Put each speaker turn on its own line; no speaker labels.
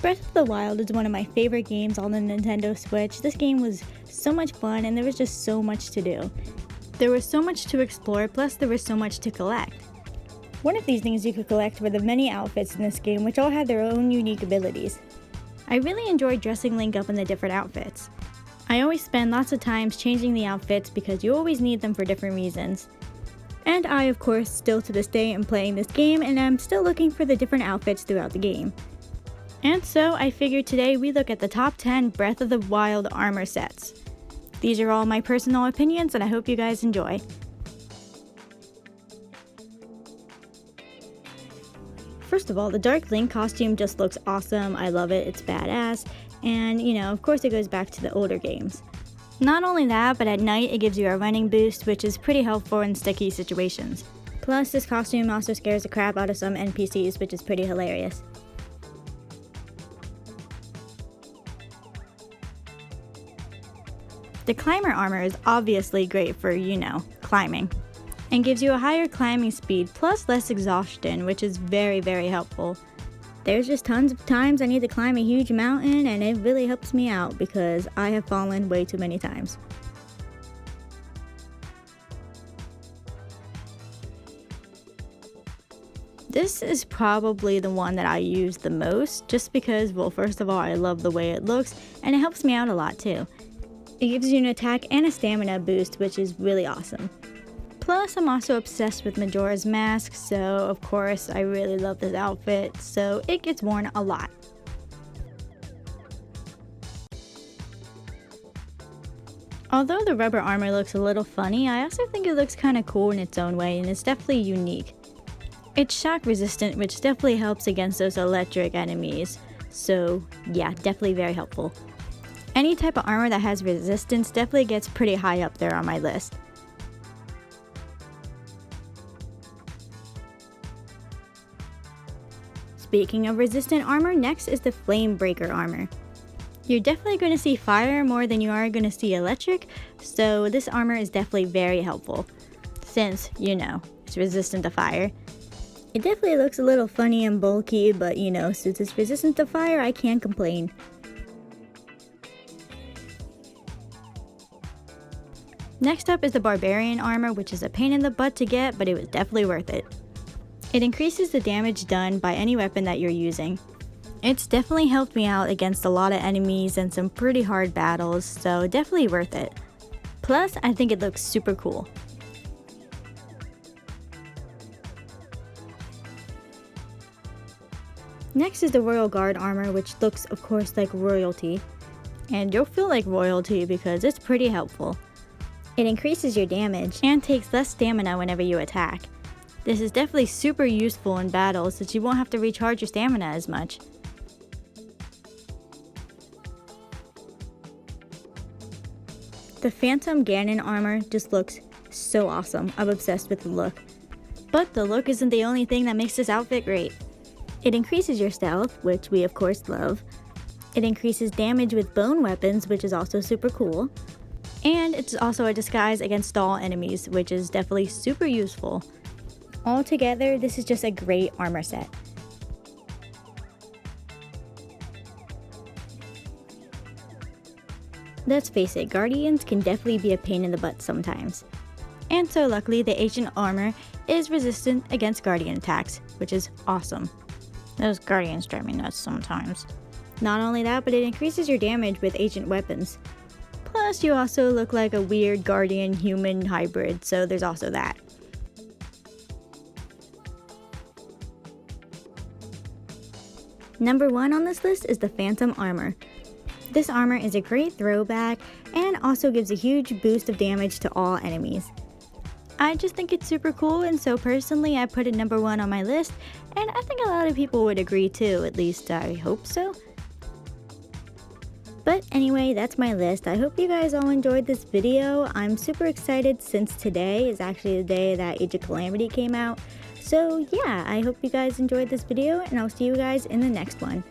Breath of the Wild is one of my favorite games on the Nintendo Switch. This game was so much fun and there was just so much to do. There was so much to explore, plus there was so much to collect. One of these things you could collect were the many outfits in this game, which all had their own unique abilities. I really enjoyed dressing Link up in the different outfits. I always spend lots of times changing the outfits because you always need them for different reasons. And I, of course, still to this day am playing this game and I'm still looking for the different outfits throughout the game. And so I figured today we look at the top 10 Breath of the Wild armor sets. These are all my personal opinions and I hope you guys enjoy. First of all, the Dark Link costume just looks awesome. I love it, it's badass. And of course it goes back to the older games. Not only that, but at night it gives you a running boost, which is pretty helpful in sticky situations. Plus, this costume also scares the crap out of some NPCs, which is pretty hilarious. The climber armor is obviously great for, climbing, and gives you a higher climbing speed plus less exhaustion, which is very, very helpful. There's just tons of times I need to climb a huge mountain and it really helps me out because I have fallen way too many times. This is probably the one that I use the most just because, well, first of all, I love the way it looks and it helps me out a lot too. It gives you an attack and a stamina boost, which is really awesome. Plus, I'm also obsessed with Majora's Mask, so of course I really love this outfit, so it gets worn a lot. Although the rubber armor looks a little funny, I also think it looks kinda cool in its own way and it's definitely unique. It's shock resistant, which definitely helps against those electric enemies, so yeah, definitely very helpful. Any type of armor that has resistance definitely gets pretty high up there on my list. Speaking of resistant armor, next is the Flamebreaker armor. You're definitely going to see fire more than you are going to see electric, so this armor is definitely very helpful, since, it's resistant to fire. It definitely looks a little funny and bulky, but since it's resistant to fire, I can't complain. Next up is the Barbarian armor, which is a pain in the butt to get, but it was definitely worth it. It increases the damage done by any weapon that you're using. It's definitely helped me out against a lot of enemies and some pretty hard battles, so definitely worth it. Plus, I think it looks super cool. Next is the Royal Guard armor, which looks, of course, like royalty. And you'll feel like royalty because it's pretty helpful. It increases your damage and takes less stamina whenever you attack. This is definitely super useful in battles since you won't have to recharge your stamina as much. The Phantom Ganon armor just looks so awesome. I'm obsessed with the look. But the look isn't the only thing that makes this outfit great. It increases your stealth, which we of course love. It increases damage with bone weapons, which is also super cool. And it's also a disguise against all enemies, which is definitely super useful. Altogether, this is just a great armor set. Let's face it, Guardians can definitely be a pain in the butt sometimes. And so luckily, the Ancient armor is resistant against Guardian attacks, which is awesome. Those Guardians drive me nuts sometimes. Not only that, but it increases your damage with Ancient weapons. Plus, you also look like a weird Guardian human hybrid, so there's also that. Number 1 on this list is the Phantom armor. This armor is a great throwback and also gives a huge boost of damage to all enemies. I just think it's super cool, and so personally I put it number 1 on my list, and I think a lot of people would agree too, at least I hope so. But anyway, that's my list. I hope you guys all enjoyed this video. I'm super excited since today is actually the day that Age of Calamity came out. So yeah, I hope you guys enjoyed this video and I'll see you guys in the next one.